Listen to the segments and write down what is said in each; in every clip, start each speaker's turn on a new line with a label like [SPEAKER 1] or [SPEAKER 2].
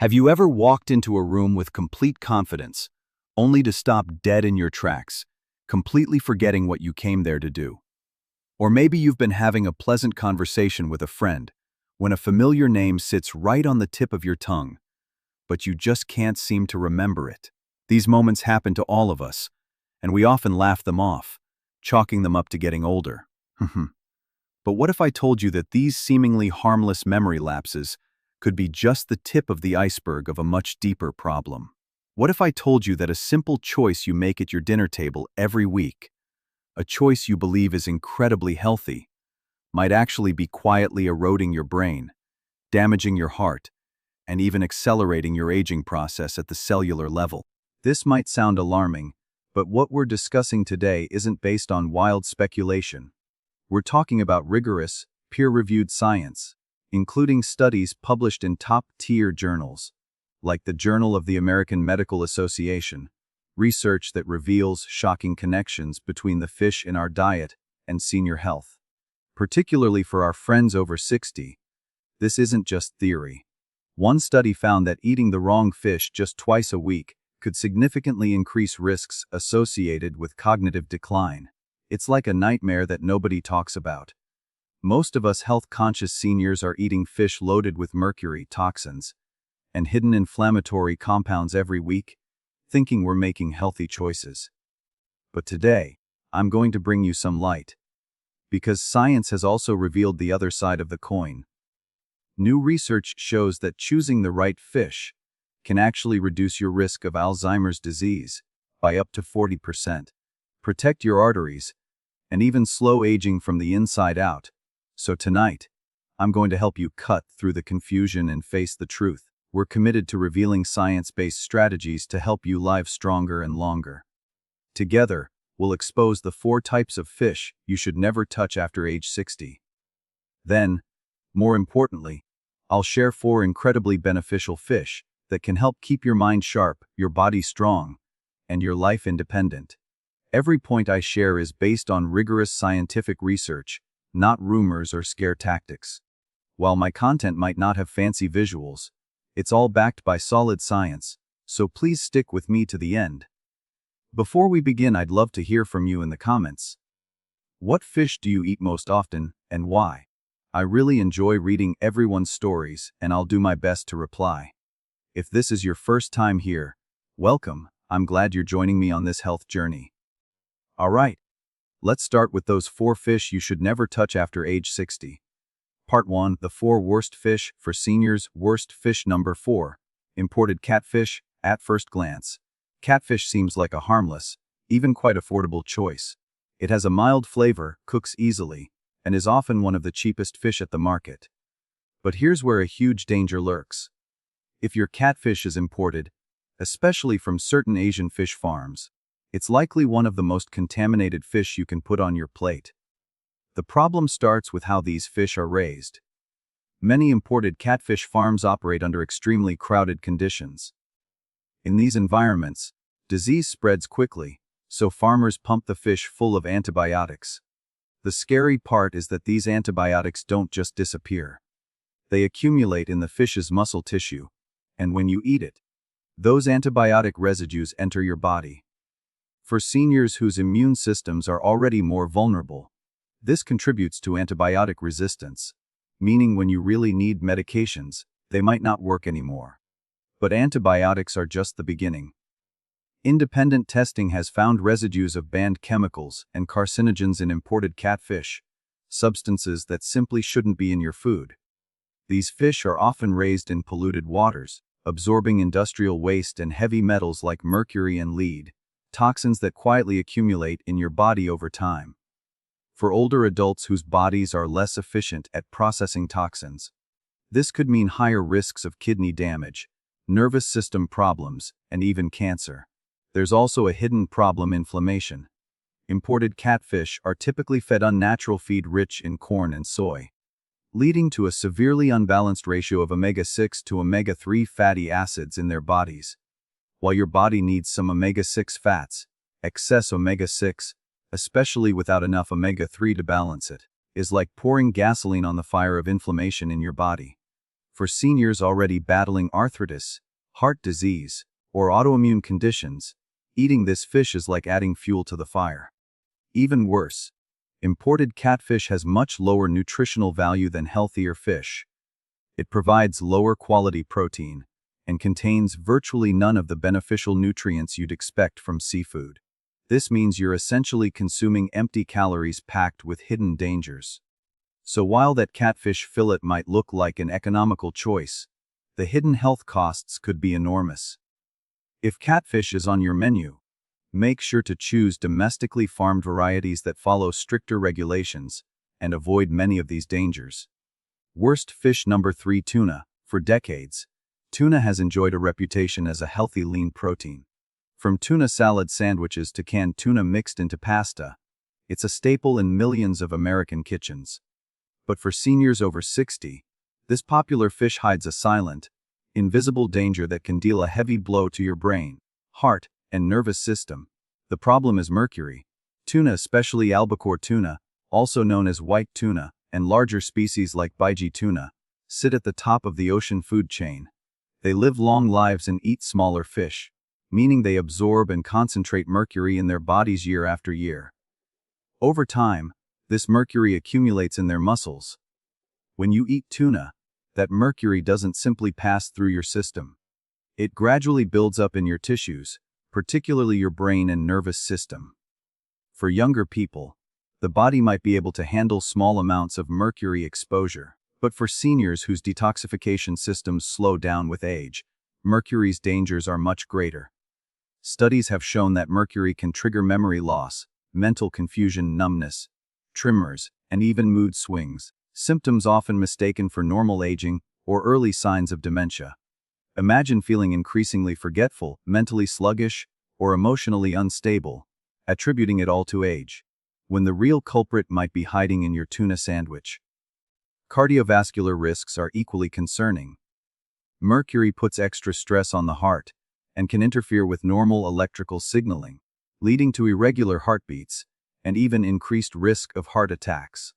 [SPEAKER 1] Have you ever walked into a room with complete confidence, only to stop dead in your tracks, completely forgetting what you came there to do? Or maybe you've been having a pleasant conversation with a friend, when a familiar name sits right on the tip of your tongue, but you just can't seem to remember it. These moments happen to all of us, and we often laugh them off, chalking them up to getting older. But what if I told you that these seemingly harmless memory lapses could be just the tip of the iceberg of a much deeper problem? What if I told you that a simple choice you make at your dinner table every week, a choice you believe is incredibly healthy, might actually be quietly eroding your brain, damaging your heart, and even accelerating your aging process at the cellular level? This might sound alarming, but what we're discussing today isn't based on wild speculation. We're talking about rigorous, peer-reviewed science, including studies published in top-tier journals, like the Journal of the American Medical Association, research that reveals shocking connections between the fish in our diet and senior health. Particularly for our friends over 60, this isn't just theory. One study found that eating the wrong fish just twice a week could significantly increase risks associated with cognitive decline. It's like a nightmare that nobody talks about. Most of us health-conscious seniors are eating fish loaded with mercury, toxins, and hidden inflammatory compounds every week, thinking we're making healthy choices. But today, I'm going to bring you some light, because science has also revealed the other side of the coin. New research shows that choosing the right fish can actually reduce your risk of Alzheimer's disease by up to 40%, protect your arteries, and even slow aging from the inside out. So tonight, I'm going to help you cut through the confusion and face the truth. We're committed to revealing science-based strategies to help you live stronger and longer. Together, we'll expose the 4 types of fish you should never touch after age 60. Then, more importantly, I'll share 4 incredibly beneficial fish that can help keep your mind sharp, your body strong, and your life independent. Every point I share is based on rigorous scientific research, not rumors or scare tactics. While my content might not have fancy visuals, it's all backed by solid science, so please stick with me to the end. Before we begin, I'd love to hear from you in the comments. What fish do you eat most often, and why? I really enjoy reading everyone's stories, and I'll do my best to reply. If this is your first time here, welcome. I'm glad you're joining me on this health journey. Alright, let's start with those 4 fish you should never touch after age 60. Part 1, the 4 worst fish for seniors. Worst fish number 4, imported catfish. At first glance, catfish seems like a harmless, even quite affordable choice. It has a mild flavor, cooks easily, and is often one of the cheapest fish at the market. But here's where a huge danger lurks. If your catfish is imported, especially from certain Asian fish farms, it's likely one of the most contaminated fish you can put on your plate. The problem starts with how these fish are raised. Many imported catfish farms operate under extremely crowded conditions. In these environments, disease spreads quickly, so farmers pump the fish full of antibiotics. The scary part is that these antibiotics don't just disappear. They accumulate in the fish's muscle tissue, and when you eat it, those antibiotic residues enter your body. For seniors whose immune systems are already more vulnerable, this contributes to antibiotic resistance, meaning when you really need medications, they might not work anymore. But antibiotics are just the beginning. Independent testing has found residues of banned chemicals and carcinogens in imported catfish, substances that simply shouldn't be in your food. These fish are often raised in polluted waters, absorbing industrial waste and heavy metals like mercury and lead, toxins that quietly accumulate in your body over time. For older adults whose bodies are less efficient at processing toxins, this could mean higher risks of kidney damage, nervous system problems, and even cancer. There's also a hidden problem: inflammation. Imported catfish are typically fed unnatural feed rich in corn and soy, leading to a severely unbalanced ratio of omega-6 to omega-3 fatty acids in their bodies. While your body needs some omega-6 fats, excess omega-6, especially without enough omega-3 to balance it, is like pouring gasoline on the fire of inflammation in your body. For seniors already battling arthritis, heart disease, or autoimmune conditions, eating this fish is like adding fuel to the fire. Even worse, imported catfish has much lower nutritional value than healthier fish. It provides lower quality protein and contains virtually none of the beneficial nutrients you'd expect from seafood. This means you're essentially consuming empty calories packed with hidden dangers. So while that catfish fillet might look like an economical choice, the hidden health costs could be enormous. If catfish is on your menu, make sure to choose domestically farmed varieties that follow stricter regulations and avoid many of these dangers. Worst fish number 3: tuna. For decades, tuna has enjoyed a reputation as a healthy lean protein. From tuna salad sandwiches to canned tuna mixed into pasta, it's a staple in millions of American kitchens. But for seniors over 60, this popular fish hides a silent, invisible danger that can deal a heavy blow to your brain, heart, and nervous system. The problem is mercury. Tuna, especially albacore tuna, also known as white tuna, and larger species like BG tuna, sit at the top of the ocean food chain. They live long lives and eat smaller fish, meaning they absorb and concentrate mercury in their bodies year after year. Over time, this mercury accumulates in their muscles. When you eat tuna, that mercury doesn't simply pass through your system. It gradually builds up in your tissues, particularly your brain and nervous system. For younger people, the body might be able to handle small amounts of mercury exposure, but for seniors whose detoxification systems slow down with age, mercury's dangers are much greater. Studies have shown that mercury can trigger memory loss, mental confusion, numbness, tremors, and even mood swings, symptoms often mistaken for normal aging or early signs of dementia. Imagine feeling increasingly forgetful, mentally sluggish, or emotionally unstable, attributing it all to age, when the real culprit might be hiding in your tuna sandwich. Cardiovascular risks are equally concerning. Mercury puts extra stress on the heart and can interfere with normal electrical signaling, leading to irregular heartbeats and even increased risk of heart attacks.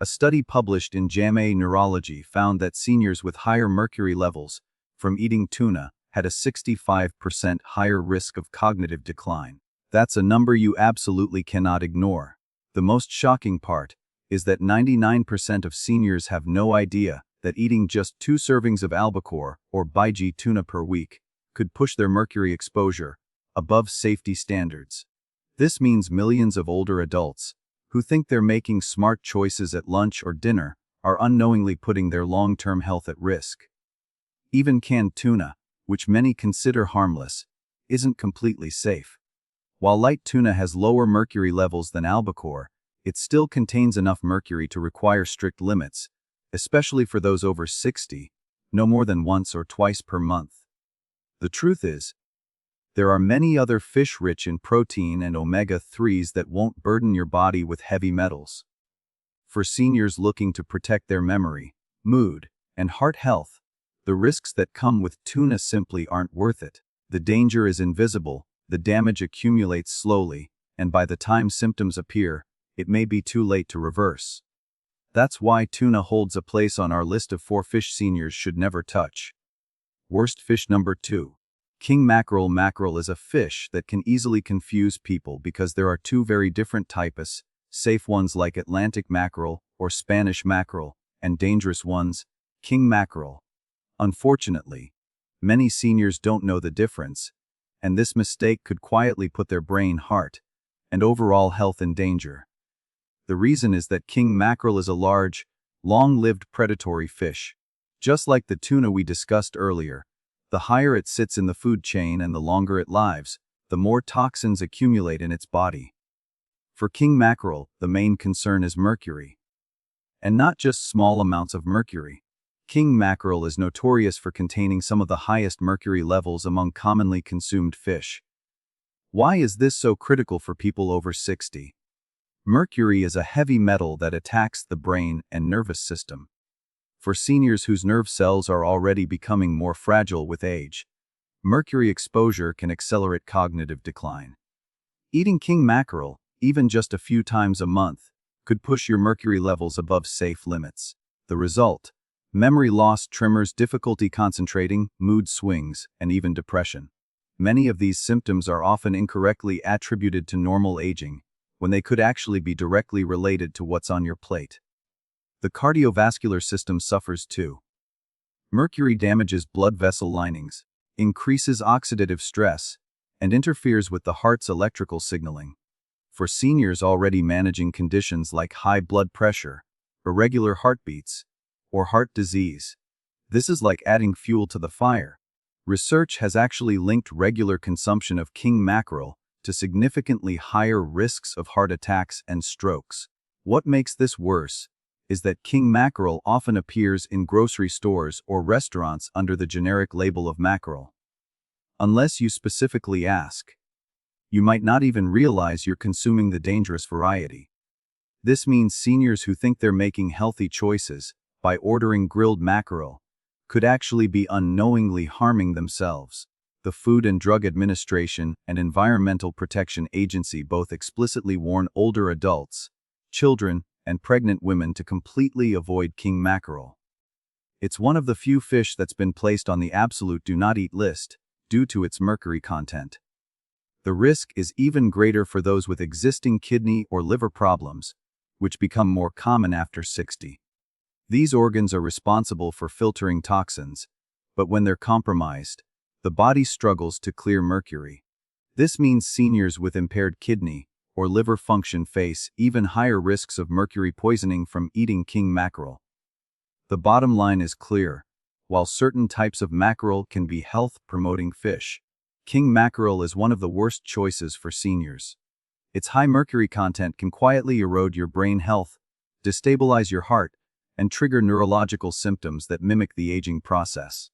[SPEAKER 1] A study published in JAMA Neurology found that seniors with higher mercury levels from eating tuna had a 65% higher risk of cognitive decline. That's a number you absolutely cannot ignore. The most shocking part is that 99% of seniors have no idea that eating just 2 servings of albacore or BG tuna per week could push their mercury exposure above safety standards. This means millions of older adults who think they're making smart choices at lunch or dinner are unknowingly putting their long-term health at risk. Even canned tuna, which many consider harmless, isn't completely safe. While light tuna has lower mercury levels than albacore, it still contains enough mercury to require strict limits, especially for those over 60, no more than once or twice per month. The truth is, there are many other fish rich in protein and omega-3s that won't burden your body with heavy metals. For seniors looking to protect their memory, mood, and heart health, the risks that come with tuna simply aren't worth it. The danger is invisible, the damage accumulates slowly, and by the time symptoms appear, it may be too late to reverse. That's why tuna holds a place on our list of 4 fish seniors should never touch. Worst fish number 2. King mackerel. Mackerel is a fish that can easily confuse people because there are 2 very different types, safe ones like Atlantic mackerel or Spanish mackerel, and dangerous ones, king mackerel. Unfortunately, many seniors don't know the difference, and this mistake could quietly put their brain, heart, and overall health in danger. The reason is that king mackerel is a large, long-lived predatory fish. Just like the tuna we discussed earlier, the higher it sits in the food chain and the longer it lives, the more toxins accumulate in its body. For king mackerel, the main concern is mercury. And not just small amounts of mercury. King mackerel is notorious for containing some of the highest mercury levels among commonly consumed fish. Why is this so critical for people over 60? Mercury is a heavy metal that attacks the brain and nervous system. For seniors whose nerve cells are already becoming more fragile with age, mercury exposure can accelerate cognitive decline. Eating king mackerel, even just a few times a month, could push your mercury levels above safe limits. The result: Memory loss, tremors, difficulty concentrating, mood swings, and even depression. Many of these symptoms are often incorrectly attributed to normal aging, when they could actually be directly related to what's on your plate. The cardiovascular system suffers too. Mercury damages blood vessel linings, increases oxidative stress, and interferes with the heart's electrical signaling. For seniors already managing conditions like high blood pressure, irregular heartbeats, or heart disease, this is like adding fuel to the fire. Research has actually linked regular consumption of king mackerel to significantly higher risks of heart attacks and strokes. What makes this worse is that king mackerel often appears in grocery stores or restaurants under the generic label of mackerel. Unless you specifically ask, you might not even realize you're consuming the dangerous variety. This means seniors who think they're making healthy choices by ordering grilled mackerel could actually be unknowingly harming themselves. The Food and Drug Administration and Environmental Protection Agency both explicitly warn older adults, children, and pregnant women to completely avoid king mackerel. It's one of the few fish that's been placed on the absolute do not eat list due to its mercury content. The risk is even greater for those with existing kidney or liver problems, which become more common after 60. These organs are responsible for filtering toxins, but when they're compromised, the body struggles to clear mercury. This means seniors with impaired kidney or liver function face even higher risks of mercury poisoning from eating king mackerel. The bottom line is clear. While certain types of mackerel can be health-promoting fish, king mackerel is one of the worst choices for seniors. Its high mercury content can quietly erode your brain health, destabilize your heart, and trigger neurological symptoms that mimic the aging process.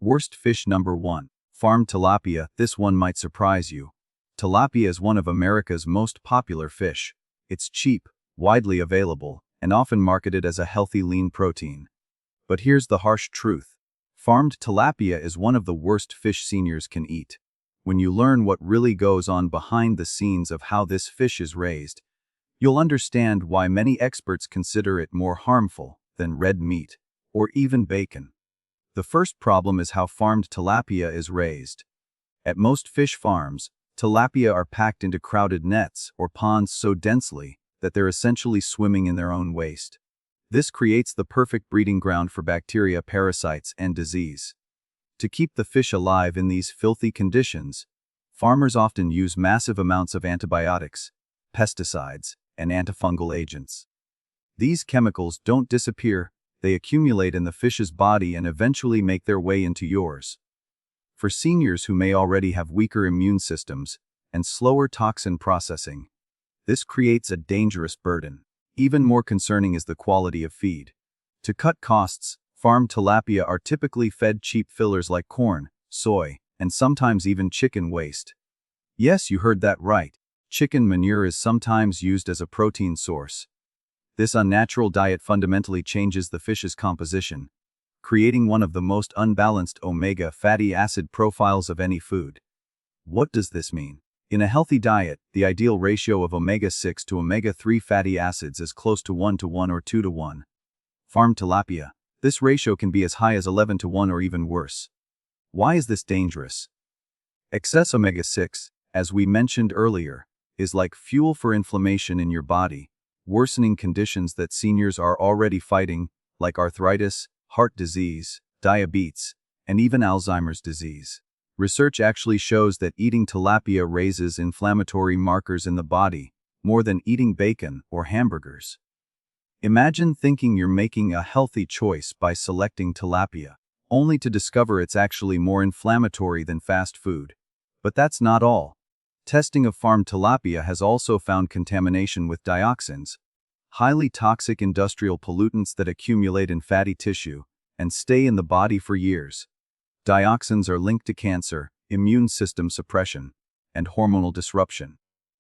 [SPEAKER 1] Worst fish number 1. Farmed tilapia. This one might surprise you. Tilapia is one of America's most popular fish. It's cheap, widely available, and often marketed as a healthy lean protein. But here's the harsh truth. Farmed tilapia is one of the worst fish seniors can eat. When you learn what really goes on behind the scenes of how this fish is raised, you'll understand why many experts consider it more harmful than red meat, or even bacon. The first problem is how farmed tilapia is raised. At most fish farms, tilapia are packed into crowded nets or ponds so densely that they're essentially swimming in their own waste. This creates the perfect breeding ground for bacteria, parasites, and disease. To keep the fish alive in these filthy conditions, farmers often use massive amounts of antibiotics, pesticides, and antifungal agents. These chemicals don't disappear, they accumulate in the fish's body and eventually make their way into yours. For seniors who may already have weaker immune systems and slower toxin processing, this creates a dangerous burden. Even more concerning is the quality of feed. To cut costs, farmed tilapia are typically fed cheap fillers like corn, soy, and sometimes even chicken waste. Yes, you heard that right. Chicken manure is sometimes used as a protein source. This unnatural diet fundamentally changes the fish's composition, creating one of the most unbalanced omega fatty acid profiles of any food. What does this mean? In a healthy diet, the ideal ratio of omega-6 to omega-3 fatty acids is close to 1:1 or 2:1. Farmed tilapia, this ratio can be as high as 11:1 or even worse. Why is this dangerous? Excess omega-6, as we mentioned earlier, is like fuel for inflammation in your body, worsening conditions that seniors are already fighting, like arthritis, heart disease, diabetes, and even Alzheimer's disease. Research actually shows that eating tilapia raises inflammatory markers in the body, more than eating bacon or hamburgers. Imagine thinking you're making a healthy choice by selecting tilapia, only to discover it's actually more inflammatory than fast food. But that's not all. Testing of farmed tilapia has also found contamination with dioxins, highly toxic industrial pollutants that accumulate in fatty tissue and stay in the body for years. Dioxins are linked to cancer, immune system suppression, and hormonal disruption.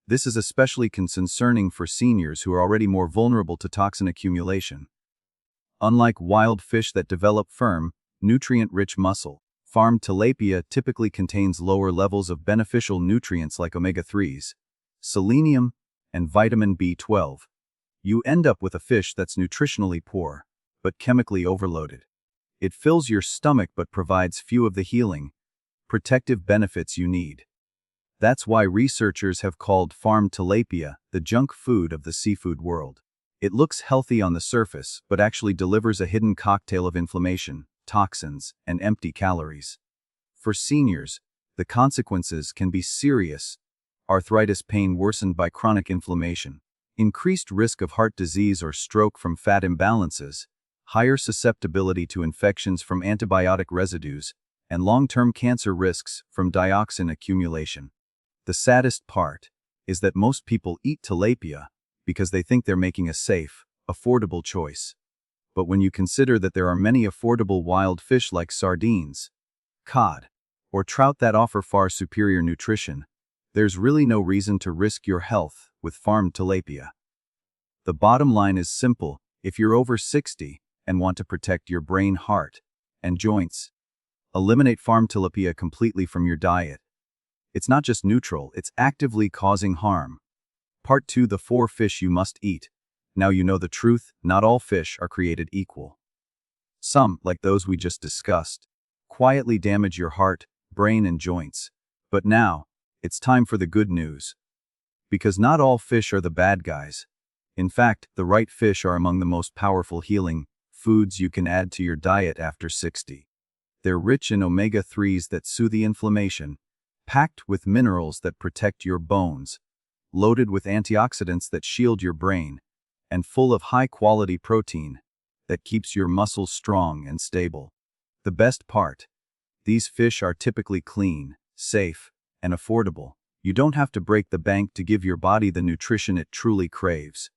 [SPEAKER 1] This is especially concerning for seniors who are already more vulnerable to toxin accumulation. Unlike wild fish that develop firm, nutrient-rich muscle, farmed tilapia typically contains lower levels of beneficial nutrients like omega-3s, selenium, and vitamin B12. You end up with a fish that's nutritionally poor, but chemically overloaded. It fills your stomach but provides few of the healing, protective benefits you need. That's why researchers have called farmed tilapia the junk food of the seafood world. It looks healthy on the surface, but actually delivers a hidden cocktail of inflammation, toxins, and empty calories. For seniors, the consequences can be serious: arthritis pain worsened by chronic inflammation, increased risk of heart disease or stroke from fat imbalances, higher susceptibility to infections from antibiotic residues, and long-term cancer risks from dioxin accumulation. The saddest part is that most people eat tilapia because they think they're making a safe, affordable choice. But when you consider that there are many affordable wild fish like sardines, cod, or trout that offer far superior nutrition, there's really no reason to risk your health with farmed tilapia. The bottom line is simple: if you're over 60 and want to protect your brain, heart, and joints, eliminate farmed tilapia completely from your diet. It's not just neutral, it's actively causing harm. Part 2: the 4 fish you must eat. Now you know the truth: not all fish are created equal. Some, like those we just discussed, quietly damage your heart, brain, and joints. But now, it's time for the good news. Because not all fish are the bad guys. In fact, the right fish are among the most powerful healing foods you can add to your diet after 60. They're rich in omega-3s that soothe the inflammation, packed with minerals that protect your bones, loaded with antioxidants that shield your brain, and full of high-quality protein that keeps your muscles strong and stable. The best part: these fish are typically clean, safe, and affordable. You don't have to break the bank to give your body the nutrition it truly craves.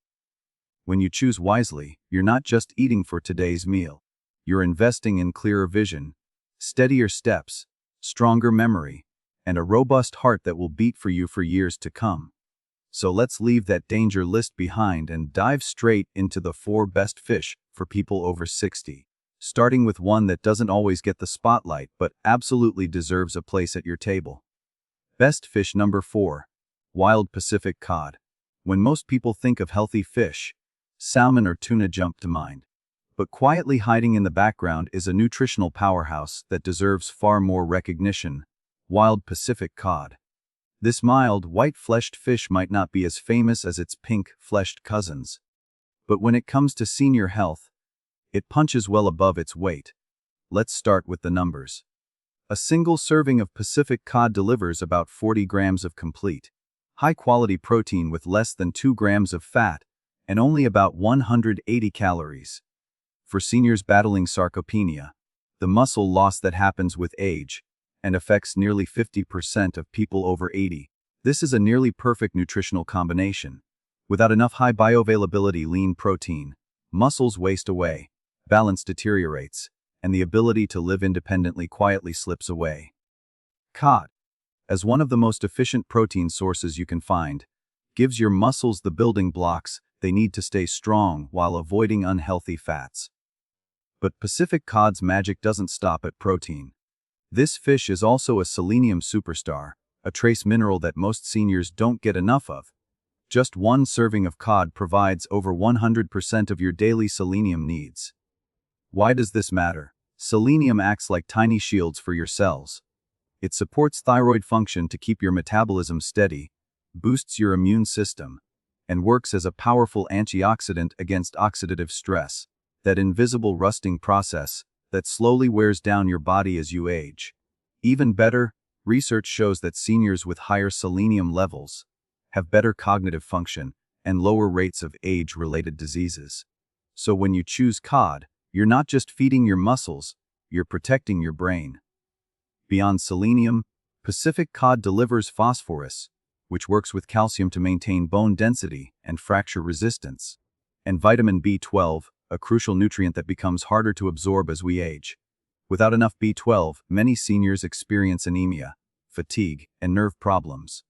[SPEAKER 1] When you choose wisely, you're not just eating for today's meal. You're investing in clearer vision, steadier steps, stronger memory, and a robust heart that will beat for you for years to come. So let's leave that danger list behind and dive straight into the 4 best fish for people over 60. Starting with one that doesn't always get the spotlight but absolutely deserves a place at your table. Best fish number 4. Wild Pacific cod. When most people think of healthy fish, salmon or tuna jump to mind. But quietly hiding in the background is a nutritional powerhouse that deserves far more recognition: wild Pacific cod. This mild, white-fleshed fish might not be as famous as its pink-fleshed cousins. But when it comes to senior health, it punches well above its weight. Let's start with the numbers. A single serving of Pacific cod delivers about 40 grams of complete, high-quality protein with less than 2 grams of fat and only about 180 calories. For seniors battling sarcopenia, the muscle loss that happens with age, and affects nearly 50% of people over 80, this is a nearly perfect nutritional combination. Without enough high bioavailability lean protein, muscles waste away, balance deteriorates, and the ability to live independently quietly slips away. Cod, as one of the most efficient protein sources you can find, gives your muscles the building blocks they need to stay strong while avoiding unhealthy fats. But Pacific cod's magic doesn't stop at protein. This fish is also a selenium superstar, a trace mineral that most seniors don't get enough of. Just one serving of cod provides over 100% of your daily selenium needs. Why does this matter? Selenium acts like tiny shields for your cells. It supports thyroid function to keep your metabolism steady, boosts your immune system, and works as a powerful antioxidant against oxidative stress, that invisible rusting process that slowly wears down your body as you age. Even better, research shows that seniors with higher selenium levels have better cognitive function and lower rates of age-related diseases. So when you choose cod, you're not just feeding your muscles, you're protecting your brain. Beyond selenium, Pacific cod delivers phosphorus, which works with calcium to maintain bone density and fracture resistance, and vitamin B12, a crucial nutrient that becomes harder to absorb as we age. Without enough B12, many seniors experience anemia, fatigue, and nerve problems.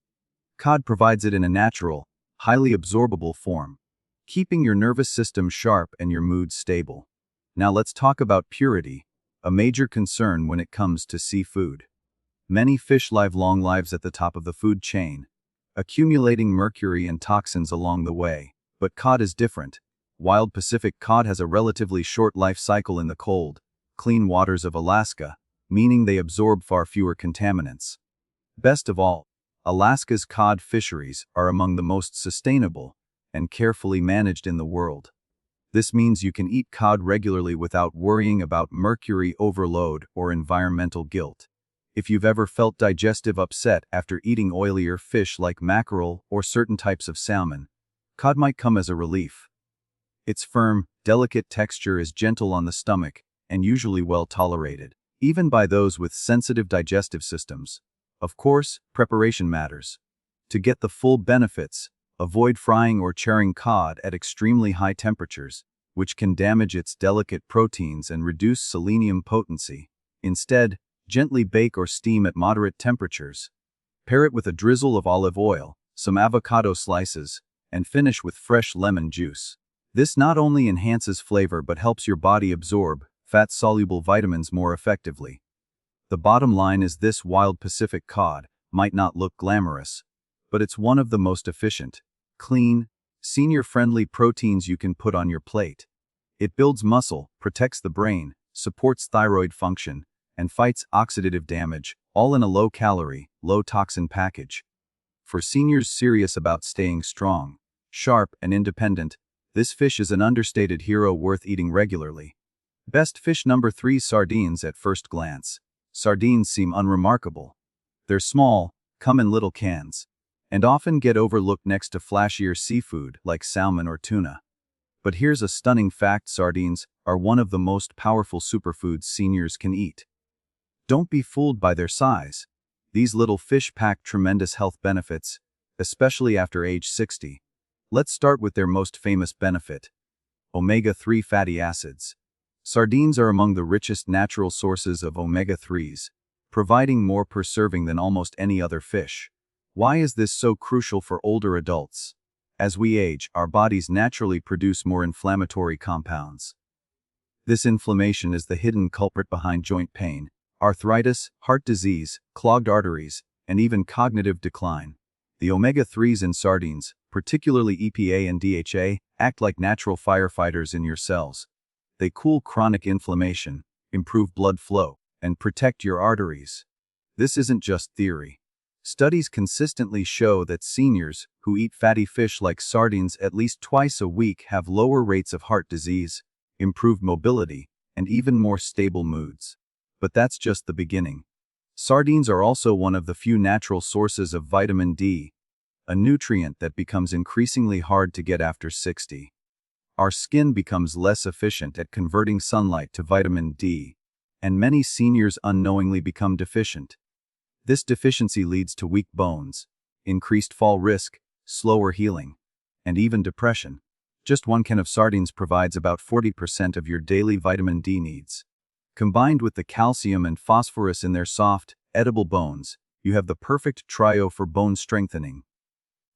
[SPEAKER 1] Cod provides it in a natural, highly absorbable form, keeping your nervous system sharp and your mood stable. Now let's talk about purity, a major concern when it comes to seafood. Many fish live long lives at the top of the food chain, accumulating mercury and toxins along the way. But cod is different. Wild Pacific cod has a relatively short life cycle in the cold, clean waters of Alaska, meaning they absorb far fewer contaminants. Best of all, Alaska's cod fisheries are among the most sustainable and carefully managed in the world. This means you can eat cod regularly without worrying about mercury overload or environmental guilt. If you've ever felt digestive upset after eating oilier fish like mackerel or certain types of salmon, cod might come as a relief. Its firm, delicate texture is gentle on the stomach and usually well tolerated, even by those with sensitive digestive systems. Of course, preparation matters. To get the full benefits, avoid frying or charring cod at extremely high temperatures, which can damage its delicate proteins and reduce selenium potency. Instead, gently bake or steam at moderate temperatures. Pair it with a drizzle of olive oil, some avocado slices, and finish with fresh lemon juice. This not only enhances flavor but helps your body absorb fat-soluble vitamins more effectively. The bottom line is this: Wild Pacific cod might not look glamorous, but it's one of the most efficient, clean, senior-friendly proteins you can put on your plate. It builds muscle, protects the brain, supports thyroid function, and fights oxidative damage, all in a low-calorie, low-toxin package. For seniors serious about staying strong, sharp, and independent, this fish is an understated hero worth eating regularly. Best fish number 3: sardines. At first glance, sardines seem unremarkable. They're small, come in little cans, and often get overlooked next to flashier seafood like salmon or tuna. But here's a stunning fact: sardines are one of the most powerful superfoods seniors can eat. Don't be fooled by their size. These little fish pack tremendous health benefits, especially after age 60. Let's start with their most famous benefit: omega-3 fatty acids. Sardines are among the richest natural sources of omega-3s, providing more per serving than almost any other fish. Why is this so crucial for older adults? As we age, our bodies naturally produce more inflammatory compounds. This inflammation is the hidden culprit behind joint pain, arthritis, heart disease, clogged arteries, and even cognitive decline. The omega-3s in sardines, particularly EPA and DHA, act like natural firefighters in your cells. They cool chronic inflammation, improve blood flow, and protect your arteries. This isn't just theory. Studies consistently show that seniors who eat fatty fish like sardines at least twice a week have lower rates of heart disease, improved mobility, and even more stable moods. But that's just the beginning. Sardines are also one of the few natural sources of vitamin D, a nutrient that becomes increasingly hard to get after 60. Our skin becomes less efficient at converting sunlight to vitamin D, and many seniors unknowingly become deficient. This deficiency leads to weak bones, increased fall risk, slower healing, and even depression. Just one can of sardines provides about 40% of your daily vitamin D needs. Combined with the calcium and phosphorus in their soft, edible bones, you have the perfect trio for bone strengthening.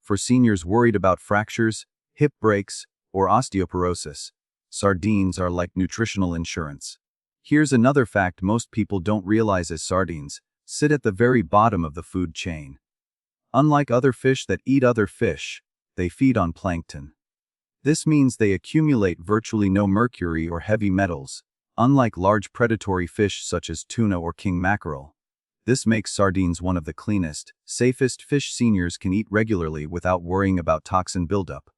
[SPEAKER 1] For seniors worried about fractures, hip breaks, or osteoporosis, sardines are like nutritional insurance. Here's another fact most people don't realize: as sardines sit at the very bottom of the food chain. Unlike other fish that eat other fish, they feed on plankton. This means they accumulate virtually no mercury or heavy metals, unlike large predatory fish such as tuna or king mackerel. This makes sardines one of the cleanest, safest fish seniors can eat regularly without worrying about toxin buildup.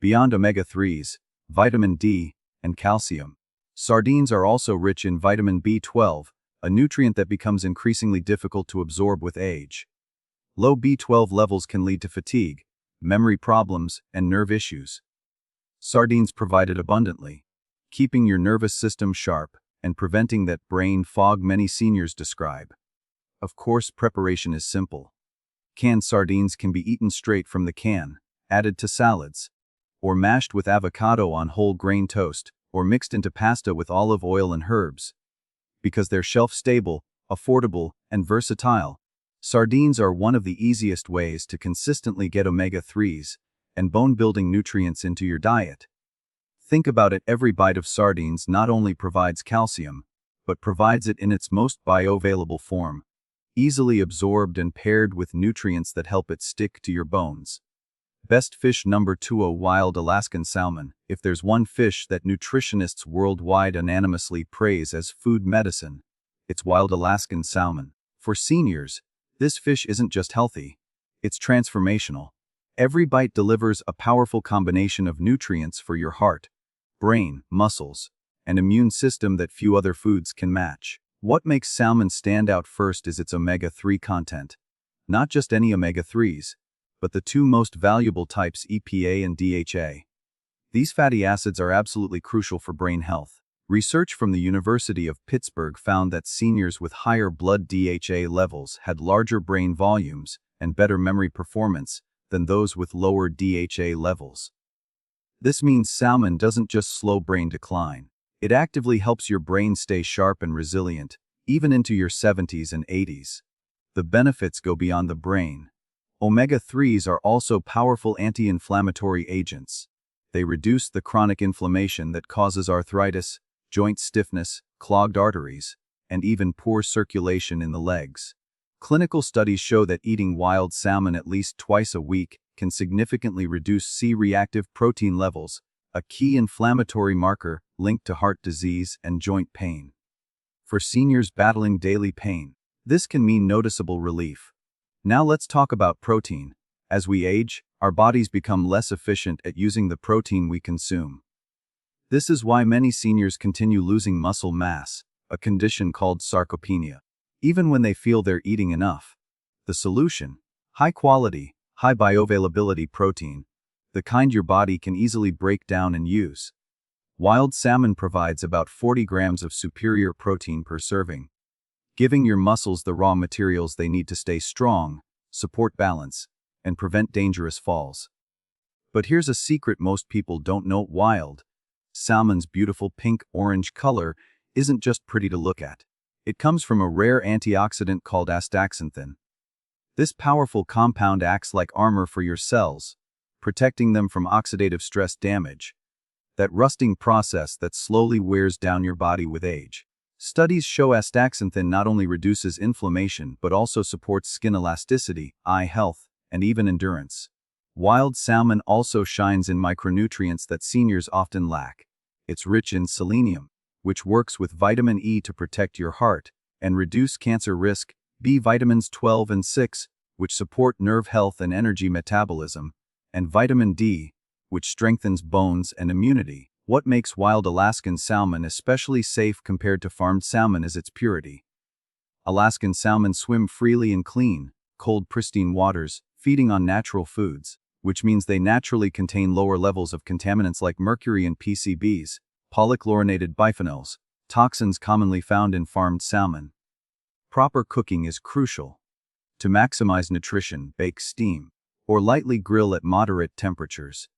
[SPEAKER 1] Beyond omega-3s, vitamin D, and calcium, sardines are also rich in vitamin B12, a nutrient that becomes increasingly difficult to absorb with age. Low B12 levels can lead to fatigue, memory problems, and nerve issues. Sardines provide it abundantly, keeping your nervous system sharp and preventing that brain fog many seniors describe. Of course, preparation is simple. Canned sardines can be eaten straight from the can, added to salads, or mashed with avocado on whole grain toast, or mixed into pasta with olive oil and herbs. Because they're shelf-stable, affordable, and versatile, sardines are one of the easiest ways to consistently get omega-3s and bone-building nutrients into your diet. Think about it: every bite of sardines not only provides calcium, but provides it in its most bioavailable form, easily absorbed and paired with nutrients that help it stick to your bones. Best fish number 2: wild Alaskan salmon. If there's one fish that nutritionists worldwide unanimously praise as food medicine, it's wild Alaskan salmon. For seniors, this fish isn't just healthy, it's transformational. Every bite delivers a powerful combination of nutrients for your heart, brain, muscles, and immune system that few other foods can match. What makes salmon stand out first is its omega-3 content. Not just any omega-3s, but the two most valuable types, EPA and DHA. These fatty acids are absolutely crucial for brain health. Research from the University of Pittsburgh found that seniors with higher blood DHA levels had larger brain volumes and better memory performance than those with lower DHA levels. This means salmon doesn't just slow brain decline. It actively helps your brain stay sharp and resilient, even into your 70s and 80s. The benefits go beyond the brain. Omega-3s are also powerful anti-inflammatory agents. They reduce the chronic inflammation that causes arthritis, joint stiffness, clogged arteries, and even poor circulation in the legs. Clinical studies show that eating wild salmon at least twice a week can significantly reduce C-reactive protein levels, a key inflammatory marker linked to heart disease and joint pain. For seniors battling daily pain, this can mean noticeable relief. Now let's talk about protein. As we age, our bodies become less efficient at using the protein we consume. This is why many seniors continue losing muscle mass, a condition called sarcopenia, even when they feel they're eating enough. The solution: high-quality, high-bioavailability protein, the kind your body can easily break down and use. Wild salmon provides about 40 grams of superior protein per serving, giving your muscles the raw materials they need to stay strong, support balance, and prevent dangerous falls. But here's a secret most people don't know: wild salmon's beautiful pink-orange color isn't just pretty to look at. It comes from a rare antioxidant called astaxanthin. This powerful compound acts like armor for your cells, protecting them from oxidative stress damage, that rusting process that slowly wears down your body with age. Studies show astaxanthin not only reduces inflammation but also supports skin elasticity, eye health, and even endurance. Wild salmon also shines in micronutrients that seniors often lack. It's rich in selenium, which works with vitamin E to protect your heart and reduce cancer risk, B vitamins 12 and 6, which support nerve health and energy metabolism, and vitamin D, which strengthens bones and immunity. What makes wild Alaskan salmon especially safe compared to farmed salmon is its purity. Alaskan salmon swim freely in clean, cold, pristine waters, feeding on natural foods, which means they naturally contain lower levels of contaminants like mercury and PCBs, polychlorinated biphenyls, toxins commonly found in farmed salmon. Proper cooking is crucial. To maximize nutrition, bake, steam, or lightly grill at moderate temperatures.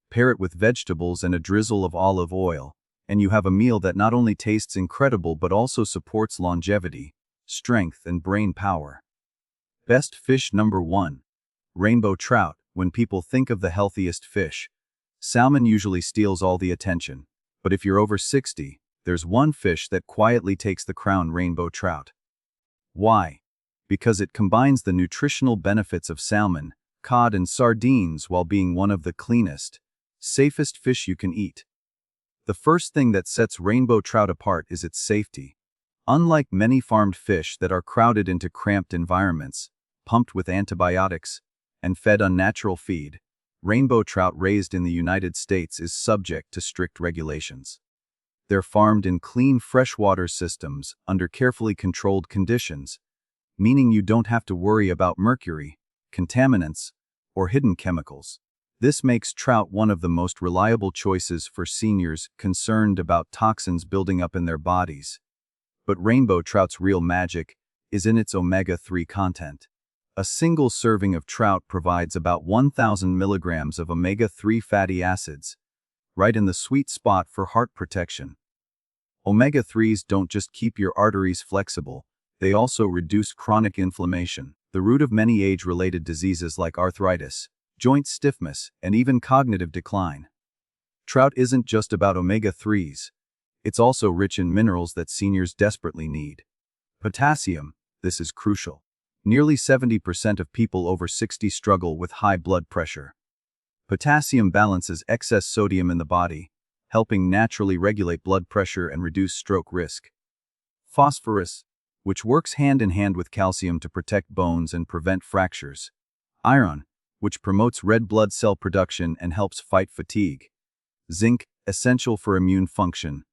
[SPEAKER 1] Pair it with vegetables and a drizzle of olive oil, and you have a meal that not only tastes incredible but also supports longevity, strength, and brain power. Best fish number 1: rainbow trout. When people think of the healthiest fish, salmon usually steals all the attention. But if you're over 60, there's one fish that quietly takes the crown: rainbow trout. Why? Because it combines the nutritional benefits of salmon, cod, and sardines while being one of the cleanest, safest fish you can eat. The first thing that sets rainbow trout apart is its safety. Unlike many farmed fish that are crowded into cramped environments, pumped with antibiotics, and fed unnatural feed, rainbow trout raised in the United States is subject to strict regulations. They're farmed in clean freshwater systems under carefully controlled conditions, meaning you don't have to worry about mercury, contaminants, or hidden chemicals. This makes trout one of the most reliable choices for seniors concerned about toxins building up in their bodies. But rainbow trout's real magic is in its omega-3 content. A single serving of trout provides about 1,000 milligrams of omega-3 fatty acids, right in the sweet spot for heart protection. Omega-3s don't just keep your arteries flexible, they also reduce chronic inflammation, the root of many age-related diseases like arthritis, joint stiffness, and even cognitive decline. Trout isn't just about omega-3s. It's also rich in minerals that seniors desperately need. Potassium, this is crucial. Nearly 70% of people over 60 struggle with high blood pressure. Potassium balances excess sodium in the body, helping naturally regulate blood pressure and reduce stroke risk. Phosphorus, which works hand in hand with calcium to protect bones and prevent fractures. Iron, which promotes red blood cell production and helps fight fatigue. Zinc, essential for immune function,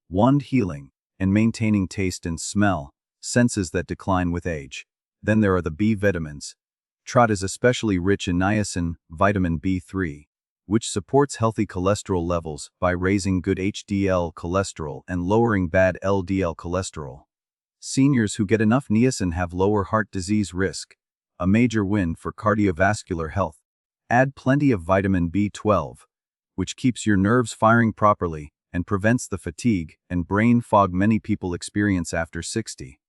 [SPEAKER 1] wound healing, and maintaining taste and smell, senses that decline with age. Then there are the B vitamins. Trout is especially rich in niacin, vitamin B3, which supports healthy cholesterol levels by raising good HDL cholesterol and lowering bad LDL cholesterol. Seniors who get enough niacin have lower heart disease risk, a major win for cardiovascular health. Add plenty of vitamin B12, which keeps your nerves firing properly and prevents the fatigue and brain fog many people experience after 60.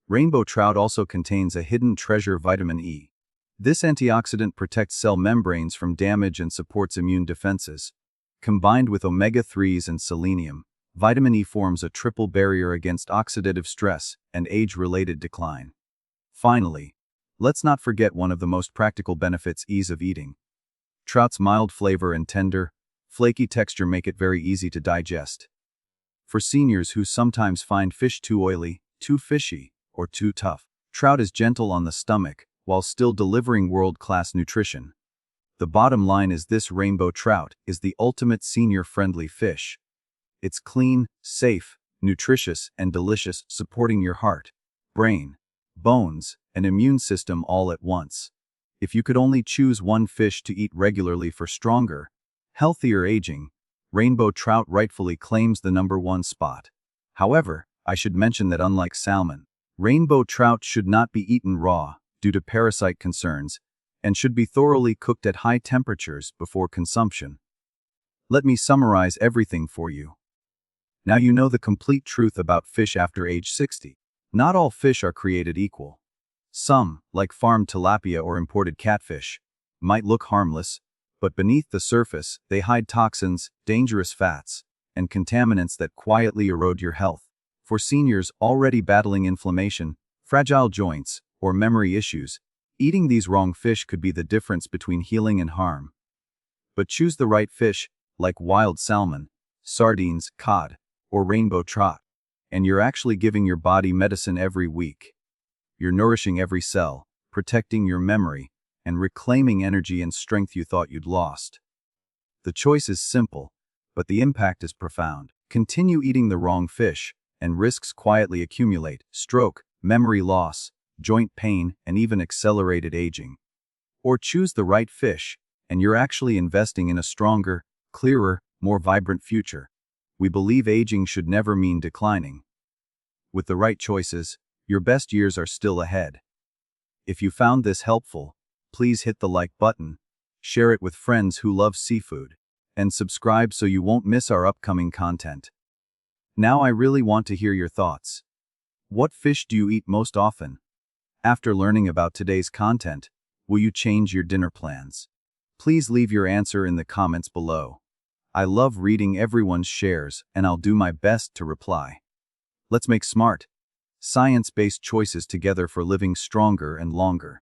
[SPEAKER 1] Rainbow trout also contains a hidden treasure, vitamin E. This antioxidant protects cell membranes from damage and supports immune defenses. Combined with omega-3s and selenium, vitamin E forms a triple barrier against oxidative stress and age-related decline. Finally, let's not forget one of the most practical benefits: ease of eating. Trout's mild flavor and tender, flaky texture make it very easy to digest. For seniors who sometimes find fish too oily, too fishy, or too tough, trout is gentle on the stomach while still delivering world-class nutrition. The bottom line is this: rainbow trout is the ultimate senior-friendly fish. It's clean, safe, nutritious, and delicious, supporting your heart, brain, bones, and immune system all at once. If you could only choose one fish to eat regularly for stronger, healthier aging, rainbow trout rightfully claims the #1 spot. However, I should mention that unlike salmon, rainbow trout should not be eaten raw due to parasite concerns and should be thoroughly cooked at high temperatures before consumption. Let me summarize everything for you. Now you know the complete truth about fish after age 60. Not all fish are created equal. Some, like farmed tilapia or imported catfish, might look harmless, but beneath the surface, they hide toxins, dangerous fats, and contaminants that quietly erode your health. For seniors already battling inflammation, fragile joints, or memory issues, eating these wrong fish could be the difference between healing and harm. But choose the right fish, like wild salmon, sardines, cod, or rainbow trout, and you're actually giving your body medicine every week. You're nourishing every cell, protecting your memory, and reclaiming energy and strength you thought you'd lost. The choice is simple, but the impact is profound. Continue eating the wrong fish, and risks quietly accumulate: stroke, memory loss, joint pain, and even accelerated aging. Or choose the right fish, and you're actually investing in a stronger, clearer, more vibrant future. We believe aging should never mean declining. With the right choices, your best years are still ahead. If you found this helpful, please hit the like button, share it with friends who love seafood, and subscribe so you won't miss our upcoming content. Now I really want to hear your thoughts. What fish do you eat most often? After learning about today's content, will you change your dinner plans? Please leave your answer in the comments below. I love reading everyone's shares, and I'll do my best to reply. Let's make smart, science-based choices together for living stronger and longer.